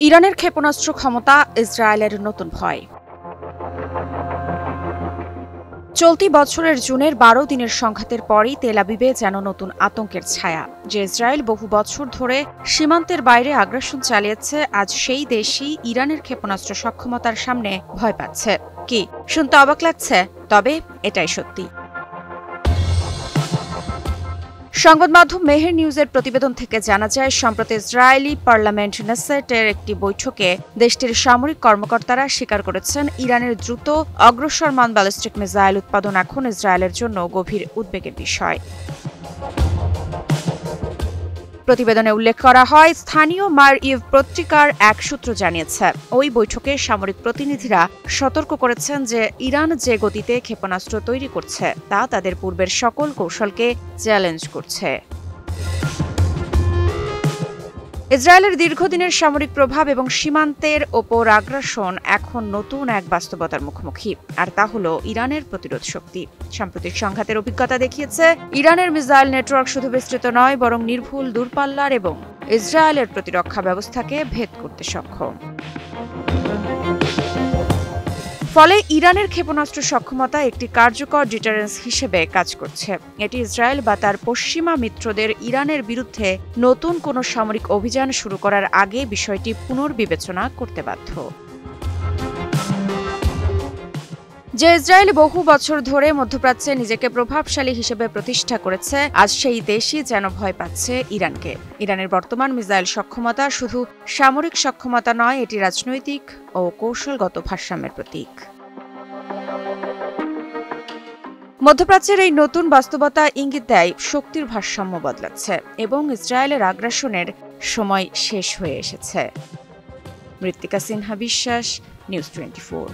ইরানের ক্ষেপণাস্ত্র ক্ষমতা ইসরায়েলের নতুন ভয়। চলতি বছরের জুনের ১২ দিনের সংঘাতের পরই তেল আবিবে যেন নতুন আতঙ্কের ছায়া। যে ইসরায়েল বহু বছর ধরে সীমান্তের বাইরে আগ্রাসন চালিয়েছে, আজ সেই দেশই ইরানের ক্ষেপণাস্ত্র সক্ষমতার সামনে ভয় পাচ্ছে। কি শুনতে অবাক লাগছে, তবে এটাই সত্যি। সংবাদ মাধ্যম মেহের নিউজের প্রতিবেদন থেকে জানা যায়, সম্প্রতি ইসরায়েলি পার্লামেন্ট নেসেটের একটি বৈঠকে দেশটির সামরিক কর্মকর্তারা স্বীকার করেছেন, ইরানের দ্রুত অগ্রসরমান ব্যালিস্টিক মিসাইল উৎপাদন এখন ইসরায়েলের জন্য গভীর উদ্বেগের বিষয়। প্রতিবেদনে উল্লেখ করা হয়, স্থানীয় মার-ইভ পত্রিকার এক সূত্র জানিয়েছে, ওই বৈঠকে সামরিক প্রতিনিধিরা সতর্ক করেছেন যে ইরান যে গতিতে ক্ষেপণাস্ত্র তৈরি করছে তা তাদের পূর্বের সকল কৌশলকে চ্যালেঞ্জ করছে। ইসরায়েলের দীর্ঘদিনের সামরিক প্রভাব এবং সীমান্তের ওপর আগ্রাসন এখন নতুন এক বাস্তবতার মুখোমুখি, আর তা হল ইরানের প্রতিরোধ শক্তি। সাম্প্রতিক সংঘাতের অভিজ্ঞতা দেখিয়েছে, ইরানের মিসাইল নেটওয়ার্ক শুধু বিস্তৃত নয়, বরং নির্ভুল, দূরপাল্লার এবং ইসরায়েলের প্রতিরক্ষা ব্যবস্থাকে ভেদ করতে সক্ষম। ফলে ইরানের ক্ষেপণাস্ত্র সক্ষমতা একটি কার্যকর ডিটারেন্স হিসেবে কাজ করছে। এটি ইসরায়েল বা তার পশ্চিমা মিত্রদের ইরানের বিরুদ্ধে নতুন কোনো সামরিক অভিযান শুরু করার আগে বিষয়টি পুনর্বিবেচনা করতে বাধ্য। যে ইসরায়েল বহু বছর ধরে মধ্যপ্রাচ্যে নিজেকে প্রভাবশালী হিসেবে প্রতিষ্ঠা করেছে, আজ সেই দেশই যেন ভয় পাচ্ছে ইরানকে। ইরানের বর্তমান মিসাইল সক্ষমতা শুধু সামরিক সক্ষমতা নয়, এটি রাজনৈতিক ও কৌশলগত ভারসাম্যের প্রতীক। মধ্যপ্রাচ্যের এই নতুন বাস্তবতা ইঙ্গিত দেয়, শক্তির ভারসাম্য বদলাচ্ছে এবং ইসরায়েলের আগ্রাসনের সময় শেষ হয়ে এসেছে। মৃত্তিকা সিনহা বিশ্বাস, নিউজ 24।